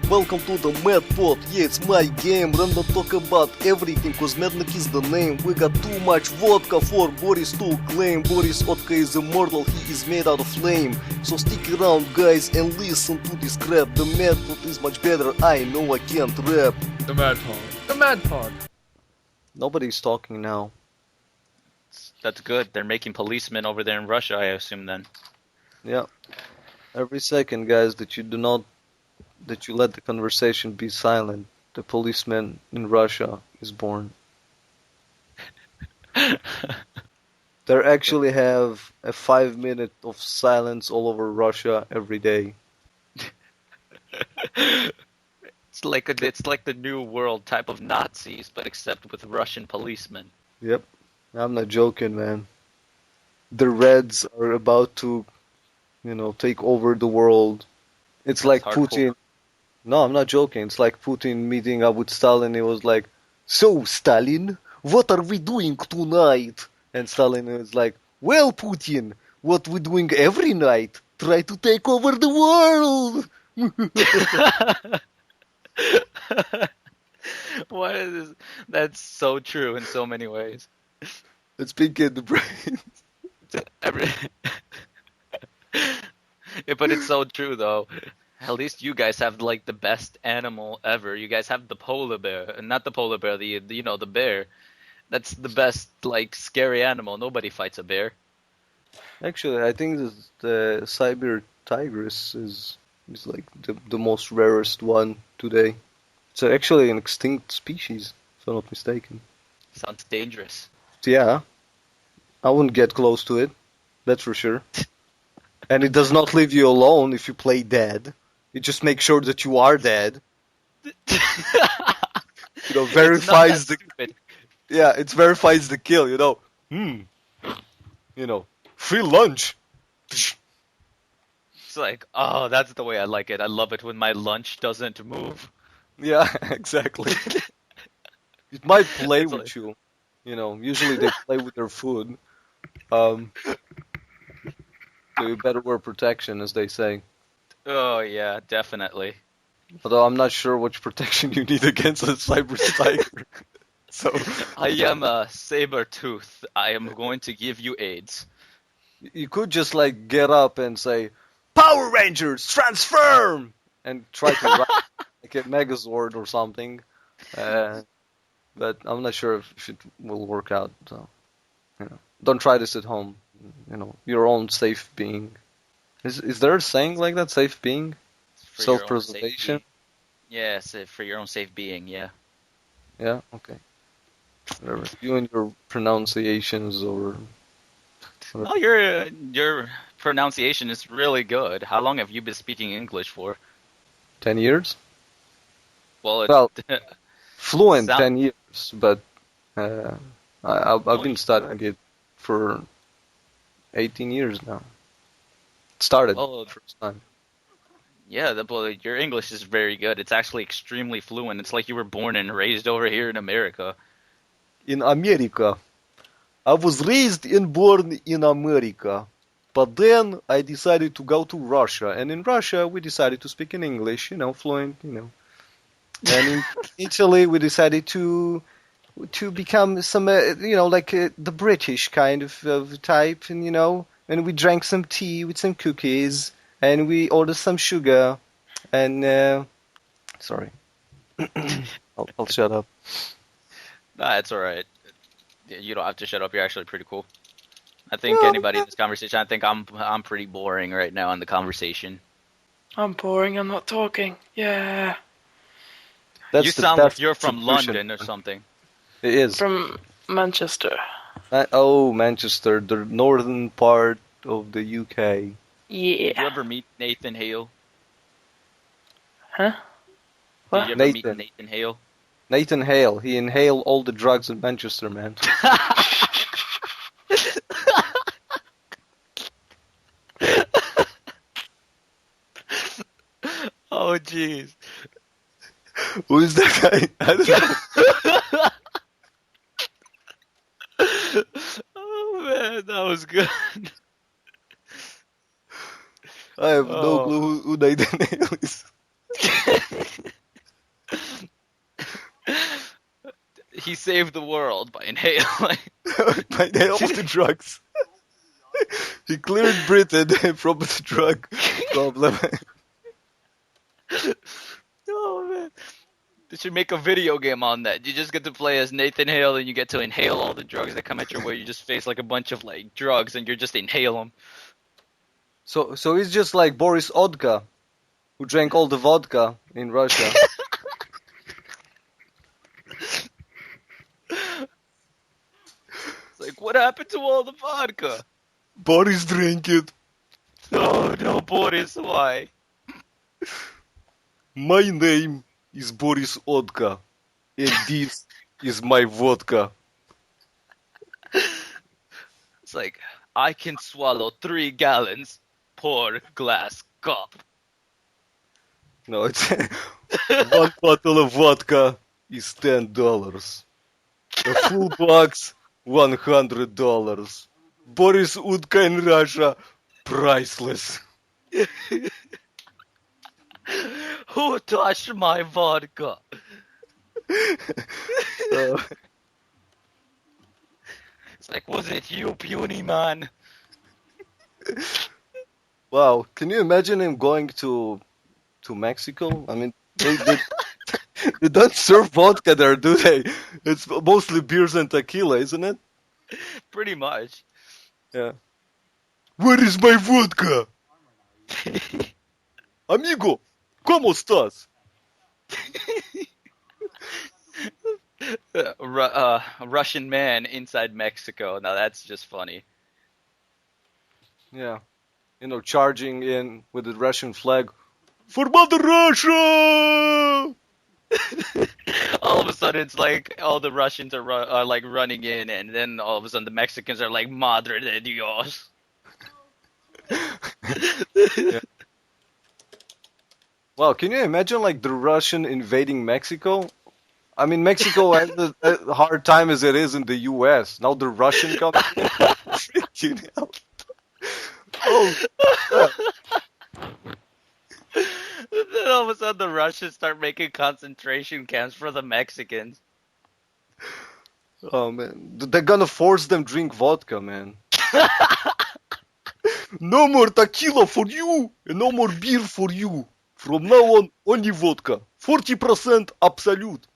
Welcome to the Mad Pod. Yeah, it's my game. Random talk about everything, cause Madnik is the name. We got too much vodka for Boris to claim. Boris Vodka is immortal, he is made out of flame. So stick around, guys, and listen to this crap. The Mad Pod is much better. I know I can't rap. The Mad Pod. The Mad Pod. Nobody's talking now. That's good. They're making policemen over there in Russia, I assume then. Yeah. Every second, guys, that you let the conversation be silent, the policeman in Russia is born. They actually have a 5 minute of silence all over Russia every day. It's like the New World type of Nazis, but except with Russian policemen. Yep. I'm not joking, man. The Reds are about to, take over the world. It's like Putin. No, I'm not joking. It's like Putin meeting up with Stalin. He was like, "So, Stalin, what are we doing tonight?" And Stalin was like, "Well, Putin, what we doing every night? Try to take over the world." What is this? That's so true in so many ways. It's big in the brain. Yeah, but it's so true though. At least you guys have like the best animal ever. You guys have the polar bear, and not the polar bear, the bear. That's the best like scary animal. Nobody fights a bear. Actually, I think the Siberian tigress is like the most rarest one today. It's actually an extinct species, if I'm not mistaken. Sounds dangerous. Yeah, I wouldn't get close to it. That's for sure. And it does not leave you alone if you play dead. It just makes sure that you are dead. Verifies the. Stupid. Yeah, it verifies the kill. Free lunch. It's like, oh, that's the way I like it. I love it when my lunch doesn't move. Yeah, exactly. It might play with you. Usually they play with their food. So you better wear protection, as they say. Oh yeah, definitely. Although I'm not sure which protection you need against a cyber tiger. So I am a saber tooth. I am going to give you AIDS. you could just get up and say, "Power Rangers, transform!" and try to run like a Megazord or something. But I'm not sure if it will work out. So, don't try this at home. Your own safe being. Is there a saying like that? Safe being, self-preservation. Yes, for your own safe being. Yeah. Yeah. Okay. Whatever. You and your pronunciations or. Oh, your pronunciation is really good. How long have you been speaking English for? 10 years. Well, fluent 10 years, but I've been studying it for 18 years now. It started the first time. Yeah, your English is very good. It's actually extremely fluent. It's like you were born and raised over here in America. In America. I was raised and born in America. But then I decided to go to Russia. And in Russia, we decided to speak in English, fluent, And in Italy, we decided to become some, the British kind of type, and we drank some tea with some cookies, and we ordered some sugar, and, sorry. I'll shut up. Nah, it's alright. You don't have to shut up. You're actually pretty cool. I think anybody in this conversation, I think I'm pretty boring right now in the conversation. I'm boring, I'm not talking. Yeah. You sound like you're from London or something. It is. From Manchester. Manchester, the northern part of the UK. Yeah. Did you ever meet Nathan Hale? Huh? Did you ever meet Nathan Hale? Nathan Hale. He inhaled all the drugs in Manchester, man. Oh, jeez. Who is that guy? I don't know. Oh, man, that was good. I have no clue who Nathan Hale is. he saved the world by inhaling. By the help of the drugs. He cleared Britain from the drug problem. Oh man. They should make a video game on that. You just get to play as Nathan Hale and you get to inhale all the drugs that come at your way. You just face like a bunch of like drugs and you're just inhale them. So he's just like Boris Odka, who drank all the vodka in Russia. It's like, what happened to all the vodka? Boris drank it. No, Boris, why? My name is Boris Odka, and this is my vodka. It's like, I can swallow 3 gallons per glass cup. No, it's one bottle of vodka is $10. A full box, $100. Boris Udka in Russia, priceless. Who touched my vodka? It's like, was it you, puny man? Wow, can you imagine him going to Mexico? I mean, they don't serve vodka there, do they? It's mostly beers and tequila, isn't it? Pretty much. Yeah. Where is my vodka? Amigo, ¿cómo estás? A Russian man inside Mexico. Now that's just funny. Yeah. You know, charging in with the Russian flag. For Mother Russia! All of a sudden, it's like all the Russians are like running in, and then all of a sudden the Mexicans are like Madre de Dios. Yeah. Wow, can you imagine like the Russian invading Mexico? I mean, Mexico has a hard time as it is in the U.S. Now the Russian comes in. Freaking hell. Oh, Then all of a sudden the Russians start making concentration camps for the Mexicans. oh man, they're gonna force them drink vodka, man. No more tequila for you, and no more beer for you. From now on, only vodka. 40% absolute.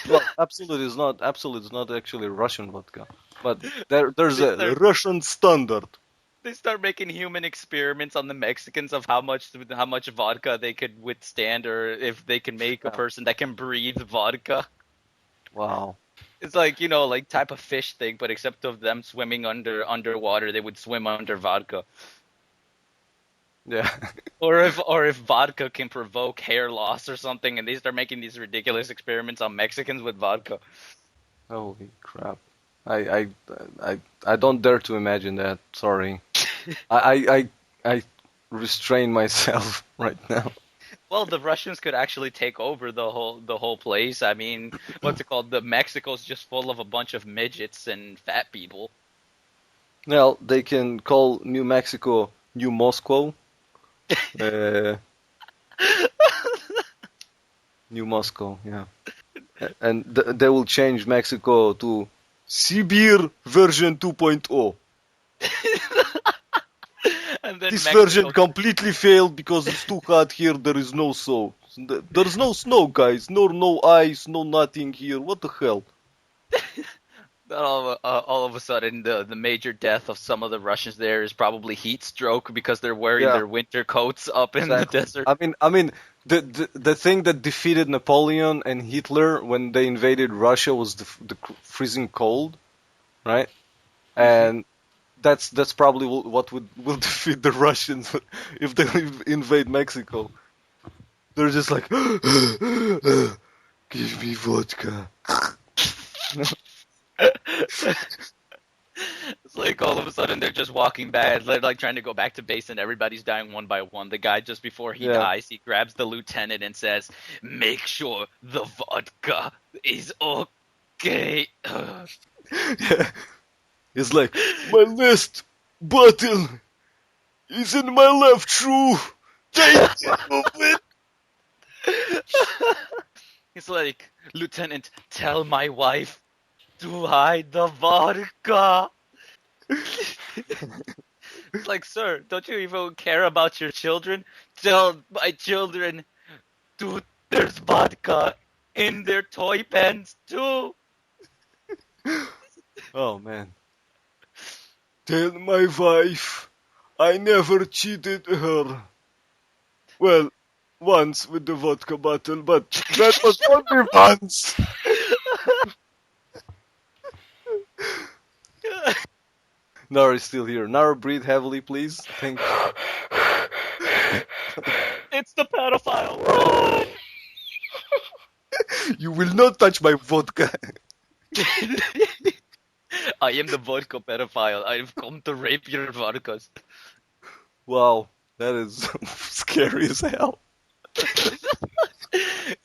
Well, absolute is not actually Russian vodka, but there's a Russian standard. They start making human experiments on the Mexicans of how much vodka they could withstand, or if they can make a person that can breathe vodka. Wow. It's like, you know, like type of fish thing, but except of them swimming underwater, they would swim under vodka. Yeah. Or if vodka can provoke hair loss or something, and they start making these ridiculous experiments on Mexicans with vodka. Holy crap. I don't dare to imagine that. Sorry. I restrain myself right now. Well, the Russians could actually take over the whole place. I mean, what's it called? The Mexico's just full of a bunch of midgets and fat people. Well, they can call New Mexico New Moscow. New Moscow, yeah. And they will change Mexico to Sibir version 2.0. And then This Mexico, version completely failed because it's too hot here. There is no snow. There's no snow, guys. No ice, no nothing here. What the hell? all of a sudden, the major death of some of the Russians there is probably heat stroke because they're wearing their winter coats up in the desert. I mean, the thing that defeated Napoleon and Hitler when they invaded Russia was the freezing cold, right? And that's probably what will defeat the Russians if they invade Mexico. They're just like, give me vodka. It's like all of a sudden they're just walking back, they're like trying to go back to base, and everybody's dying one by one. The guy, just before he dies, he grabs the lieutenant and says, "Make sure the vodka is okay." Yeah. It's like, my last bottle is in my left shoe. Take care of it. He's like, Lieutenant, tell my wife to hide the vodka. It's like, sir, don't you even care about your children? Tell my children, dude, there's vodka in their toy pens too. Oh man. Tell my wife I never cheated her. Well, once with the vodka bottle, but that was only once. Nara's still here. Nara, breathe heavily, please. Thank you. It's the pedophile. Run! You will not touch my vodka. I am the vodka pedophile. I've come to rape your vodkas. Wow, that is scary as hell.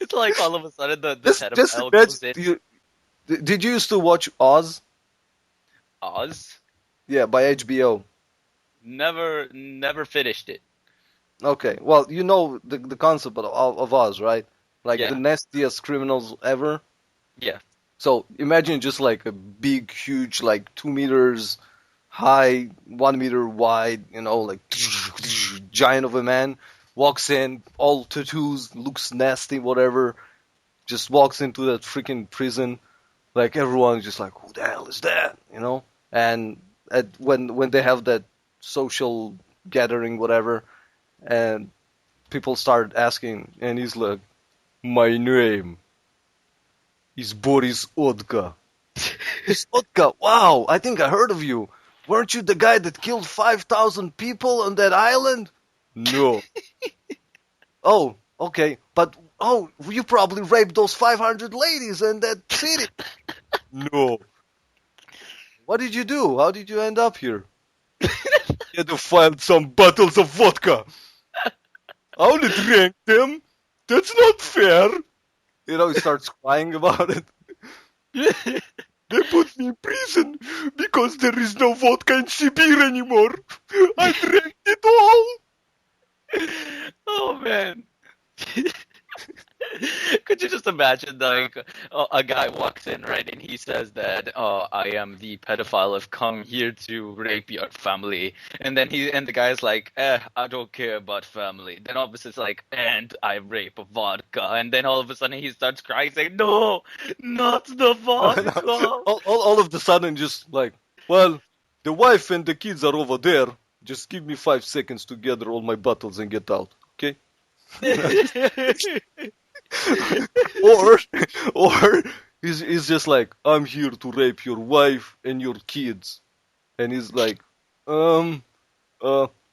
It's like all of a sudden the Just pedophile goes in. imagine, did you used to watch Oz? Oz? Yeah, by HBO. Never finished it. Okay, well, you know the concept of Oz, right? Like Yeah. the nastiest criminals ever. Yeah. So imagine just like a big, huge, like 2 meters high, 1 meter wide, like giant of a man walks in, all tattoos, looks nasty, whatever. Just walks into that freaking prison, like everyone's just like, who the hell is that? And when they have that social gathering, whatever, and people start asking, and he's like, my name is Boris Vodka. Boris Vodka, wow, I think I heard of you. Weren't you the guy that killed 5,000 people on that island? No. Oh, okay, but you probably raped those 500 ladies in that city. No. What did you do? How did you end up here? You had to find some bottles of vodka. I only drank them. That's not fair. He starts crying about it. They put me in prison because there is no vodka in Sibir anymore. I drank it all. Oh man. Could you just imagine, like, a guy walks in, right, and he says that, I am the pedophile, I've come here to rape your family, and then the guy's like, I don't care about family. Then all of a sudden it's like, and I rape vodka, and then all of a sudden he starts crying, saying, no, not the vodka. all of the sudden, just like, well, the wife and the kids are over there. Just give me 5 seconds to gather all my bottles and get out, okay? or he's just like, I'm here to rape your wife and your kids, and he's like, and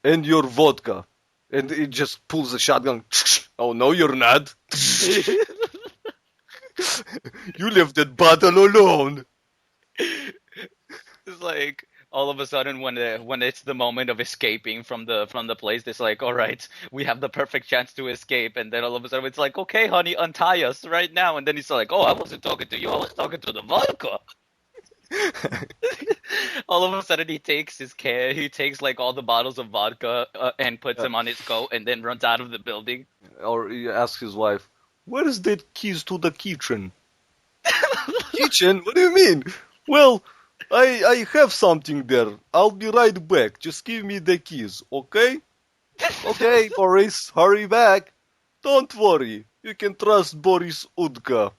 your vodka, and he just pulls a shotgun. Oh no, you're not. You left that bottle alone. It's like all of a sudden when it's the moment of escaping from the place, it's like, all right, we have the perfect chance to escape, and then all of a sudden it's like, okay, honey, untie us right now, and then he's like, oh, I wasn't talking to you, I was talking to the vodka. All of a sudden he takes like all the bottles of vodka and puts them on his coat, and then runs out of the building. Or he asks his wife, where is the keys to the kitchen? Kitchen? What do you mean? Well, I have something there. I'll be right back. Just give me the keys, okay? Okay, Boris, hurry back. Don't worry. You can trust Boris Vodka.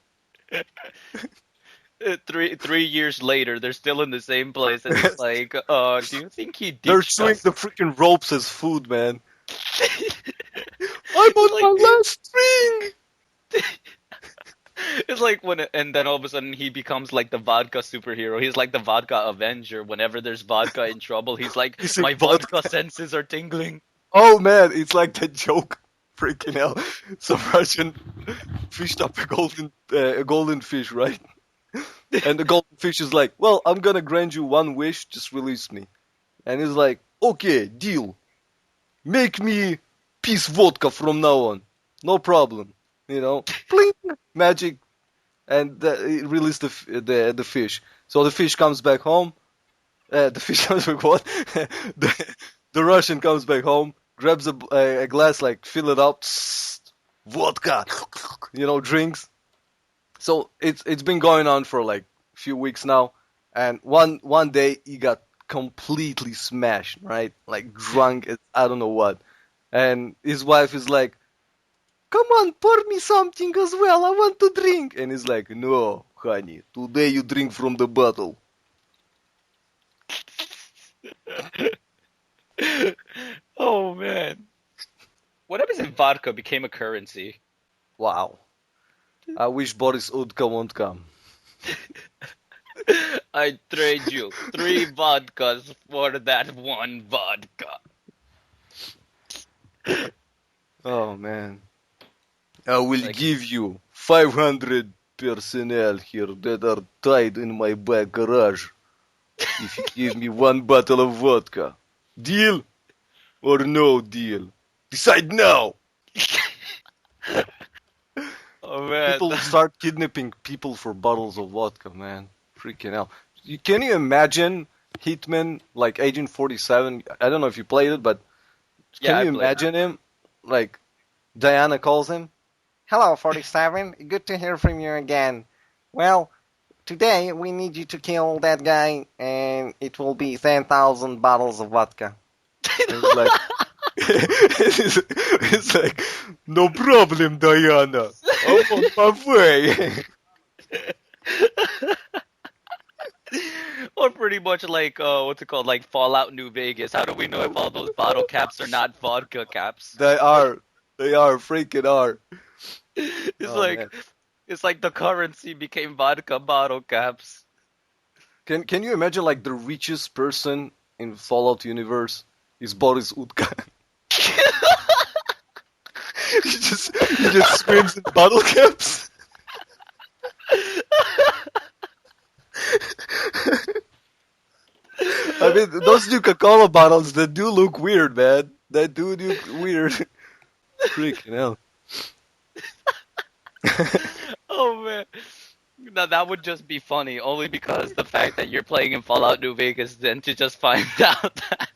3 years later, they're still in the same place, and it's like, do you think he ditched They're chewing us? the freaking ropes as food, man. I'm on my last string. It's like and then all of a sudden he becomes like the vodka superhero. He's like the vodka Avenger. Whenever there's vodka in trouble, he's like, He's like my vodka senses are tingling. Oh man, it's like that joke. Freaking hell. Some Russian fished up a golden fish, right? And the golden fish is like, well, I'm gonna grant you one wish, just release me. And he's like, okay, deal. Make me peace vodka from now on. No problem. Pling, magic, and it released the fish. So the fish comes back home. The fish comes back what? the Russian comes back home, grabs a glass, like fill it up, vodka, drinks, So it's been going on for like a few weeks now, and one day he got completely smashed, right? Like drunk as I don't know what. And his wife is like, "Come on, pour me something as well. I want to drink." And he's like, "No, honey, today you drink from the bottle." Oh man. What happens if vodka became a currency? Wow. I wish Boris Vodka won't come. I trade you 3 vodkas for that 1 vodka. Oh man. I will Like- give you 500 personnel here that are tied in my back garage if you give me 1 bottle of vodka. Deal or no deal? Decide now! Oh man. People start kidnapping people for bottles of vodka, man. Freaking hell. Can you imagine Hitman, like Agent 47? I don't know if you played it, but Yeah, can I you played. imagine him? Like, Diana calls him. Hello, 47. Good to hear from you again. Well, today we need you to kill that guy, and it will be 10,000 bottles of vodka. And he's like, it's like, no problem, Diana. I'm on my way. Or pretty much like what's it called, like Fallout New Vegas. How do we know if all those bottle caps are not vodka caps? They are freaking are. It's Oh, like man. it's like the currency became vodka bottle caps. Can you imagine like the richest person in Fallout universe is Boris Vodka? he just swims in bottle caps. I mean, those Coca-Cola bottles, they do look weird, man. They do look weird. Freaking hell. Oh man. Now that would just be funny, only because the fact that you're playing in Fallout New Vegas, then to just find out that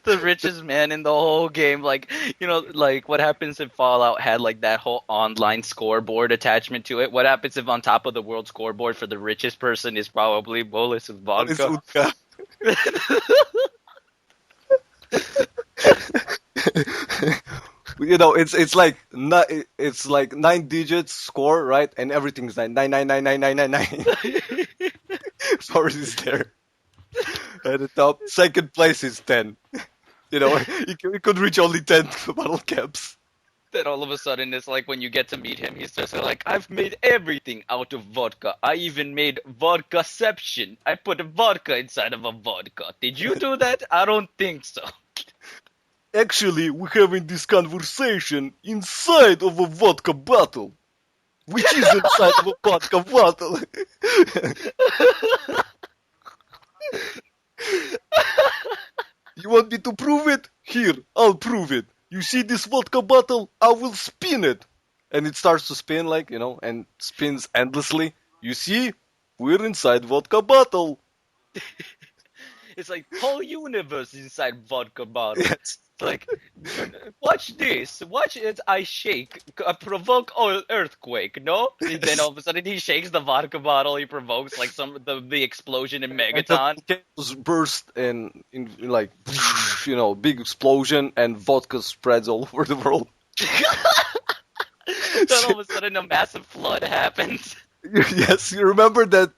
the richest man in the whole game, like, you know, like what happens if Fallout had like that whole online scoreboard attachment to it? What happens if on top of the world scoreboard for the richest person is probably Bolis with Boris vodka? Vodka. You know, it's like 9 digits score, right? And everything's 9. Boris is there at the top. Second place is 10. You know, he could reach only 10 bottle caps. Then all of a sudden, it's like when you get to meet him, he's just like, I've made everything out of vodka. I even made vodkaception. I put a vodka inside of a vodka. Did you do that? I don't think so. Actually, we're having this conversation inside of a vodka bottle. Which is inside of a vodka bottle. You want me to prove it? Here, I'll prove it. You see this vodka bottle? I will spin it. And it starts to spin like, you know, and spins endlessly. You see? We're inside vodka bottle. It's like whole universe inside vodka bottle. Yes. Like, watch this. Watch it. I shake. Provoke earthquake. No. And then all of a sudden he shakes the vodka bottle. He provokes like the explosion in And the Megaton. volcanoes burst in like, you know, big explosion and vodka spreads all over the world. Then all of a sudden a massive flood happens. Yes, you remember that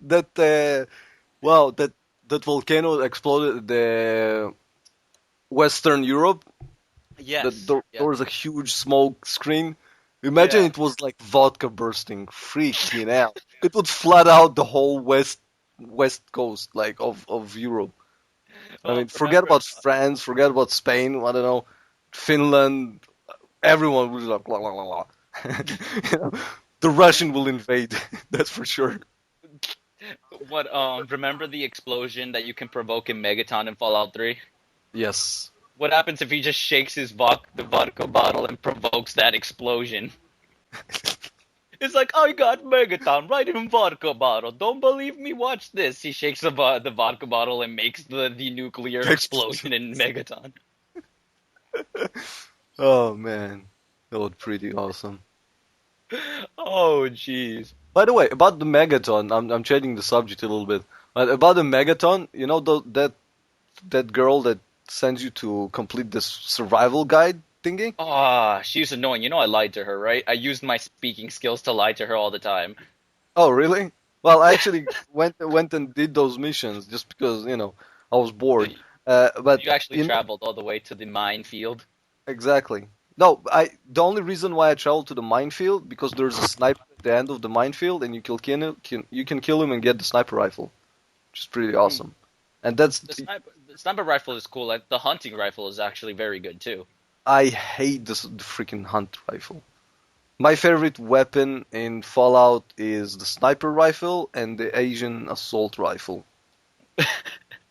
volcano exploded the Western Europe. Yes. There was a huge smoke screen. Imagine Yeah. it was like vodka bursting, freaking hell. It would flood out the whole west coast like of Europe. I mean, forget about France, forget about Spain, I don't know, Finland. Everyone was like, blah, blah, blah, blah. You know, the Russian will invade, that's for sure. What? Remember the explosion that you can provoke in Megaton in Fallout 3? Yes. What happens if he just shakes the vodka bottle and provokes that explosion? It's like, I got Megaton right in vodka bottle. Don't believe me? Watch this. He shakes the vodka bottle and makes the nuclear explosion in Megaton. Oh man, that was pretty awesome. Oh, jeez. By the way, about the megaton, I'm changing the subject a little bit. About the megaton, you know that girl that sends you to complete this survival guide thingy? Ah, she's annoying. You know I lied to her, right? I used my speaking skills to lie to her all the time. Oh, really? Well, I actually went and did those missions just because, I was bored. But You actually you know, traveled all the way to the minefield. exactly. No, the only reason why I traveled to the minefield because there's a sniper at the end of the minefield and you can kill him and get the sniper rifle, which is pretty Hmm. awesome. And that's The sniper rifle is cool. Like, the hunting rifle is actually very good too. I hate the freaking hunt rifle. My favorite weapon in Fallout is the sniper rifle and the Asian assault rifle.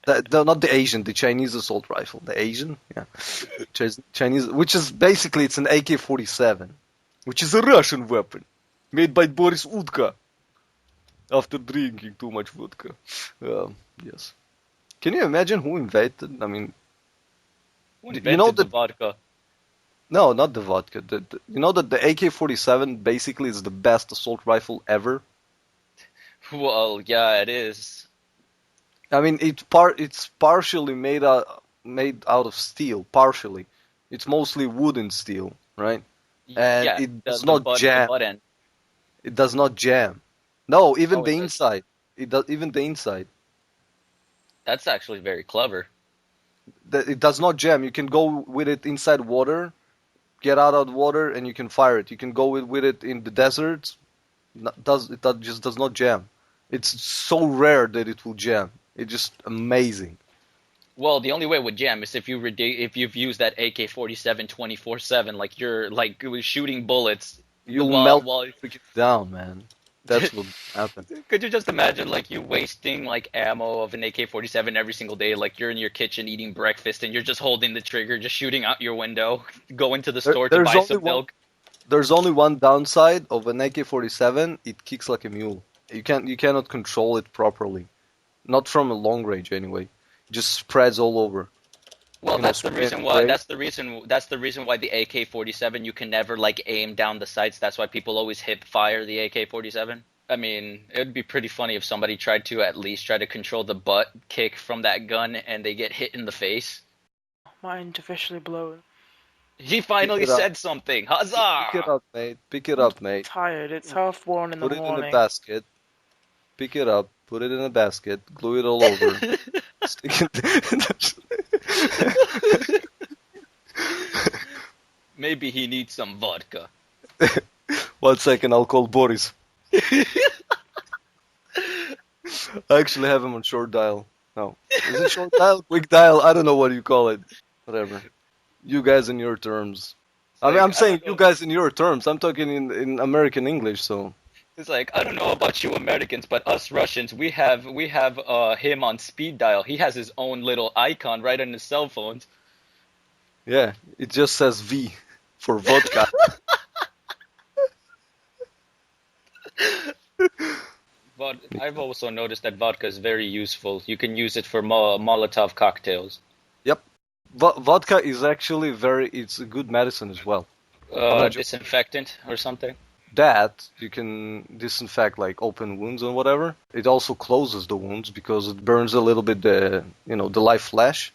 Not the Asian, the Chinese assault rifle. The Asian, yeah, Chinese, which is basically it's an AK-47, which is a Russian weapon made by Boris Vodka after drinking too much vodka. Yes. Can you imagine who invented? I mean, Who you know invented the that vodka? no, not the vodka. You know that the AK-47 basically is the best assault rifle ever. Well, yeah, it is. I mean, it's partially made out of steel. Partially, it's mostly wooden steel, right? And Yeah, it the does the not butt the jam. butt end. It does not jam. No, even Oh, it the does. inside. It does even the inside. That's actually very clever. It does not jam. You can go with it inside water, get out of water, and you can fire it. You can go with it in the desert. Just does not jam. It's so rare that it will jam. It's just amazing. Well, the only way it would jam is if you've used that AK-47 24/7, like you're like shooting bullets You'll while melt while. freaking down, man. That's what happened. Could you just imagine like you wasting like ammo of an AK-47 every single day? Like you're in your kitchen eating breakfast and you're just holding the trigger, just shooting out your window, going to the There, store to there's buy only some one. milk. There's only one downside of an AK-47. It kicks like a mule. You cannot control it properly. Not from a long range anyway. It just spreads all over. Well, that's the Spray and reason why. spray. That's the reason why the AK-47 you can never like aim down the sights. That's why people always hip fire the AK-47. I mean, it would be pretty funny if somebody tried to at least try to control the butt kick from that gun and they get hit in the face. Mind officially blown. He Pick finally it up. said something. Pick it Huzzah! up, mate. Pick it I'm up, mate. tired. It's 1:30 in the Put it in a morning. basket. Pick it up. Put it in a basket. Glue it all over. Stick it. Maybe he needs some vodka. 1 second, I'll call Boris. I actually have him on short dial. No. Is it short dial? Quick dial? I don't know what you call it. Whatever. You guys in your terms. I mean, I'm saying you guys in your terms. I'm talking in American English, so. It's like, I don't know about you Americans, but us Russians, we have him on speed dial. He has his own little icon right on his cell phones. Yeah, it just says V for vodka. But I've also noticed that vodka is very useful. You can use it for Molotov cocktails. Yep. Vodka is actually it's a good medicine as well. Disinfectant or something. That you can disinfect like open wounds and whatever. It also closes the wounds because it burns a little bit the live flesh,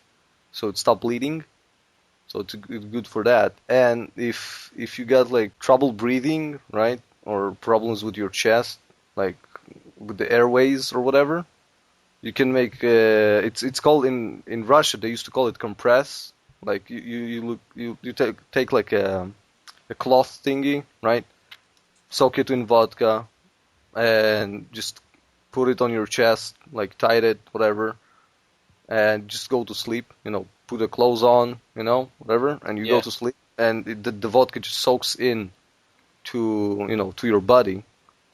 so it stops bleeding. So it's good for that. And if you got like trouble breathing, right, or problems with your chest, like with the airways or whatever, you can make it's called in Russia they used to call it compress. Like you take like a cloth thingy, right? Soak it in vodka and just put it on your chest, like tie it, whatever, and just go to sleep. Put the clothes on, whatever, and you go Yeah. to sleep, and the vodka just soaks in to your body,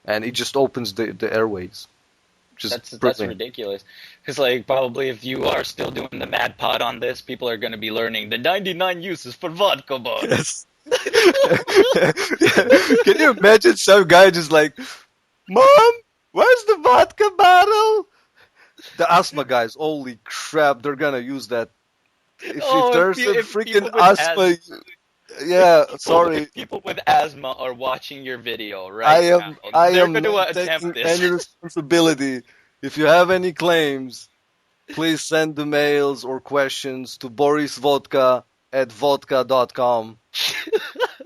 and it just opens the airways. Just That's brilliant. ridiculous. It's like probably if you are still doing the mad pod on this, people are going to be learning the 99 uses for vodka bud. Yes. Can you imagine some guy just like, Mom, where's the vodka bottle? The asthma guys, holy crap, they're gonna use that. If Oh, there's a if freaking people with asthma, Yeah, sorry. People with asthma are watching your video right now. I They're am going to not attempt taking this. any responsibility. If you have any claims, please send the mails or questions to Boris Vodka at vodka.com.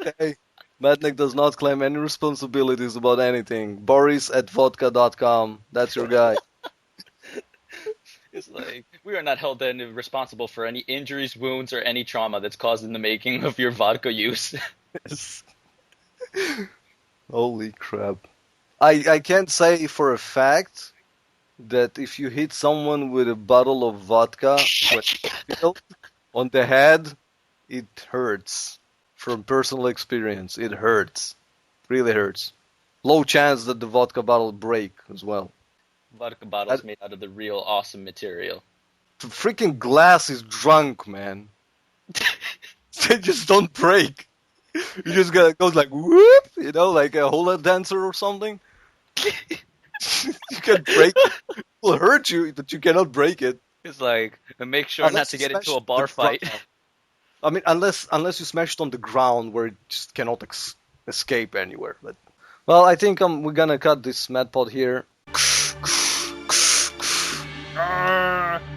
Okay? Madnik does not claim any responsibilities about anything. Boris at vodka.com. That's your guy. It's like we are not held responsible for any injuries, wounds, or any trauma that's caused in the making of your vodka use. Yes. Holy crap. I can't say for a fact that if you hit someone with a bottle of vodka when filled on the head, it hurts. From personal experience, it hurts. Really hurts. Low chance that the vodka bottle break as well. Vodka I, bottles made out of the real awesome material. the freaking glass is drunk, man. They just don't break. You just gotta goes like whoop, like a hula dancer or something. You can break it. It will hurt you, but you cannot break it. It's like make sure not Unless to you get smash into a it on bar the fight. ground. I mean, unless you smash it on the ground where it just cannot escape anywhere. But well, I think we're gonna cut this mad pod here.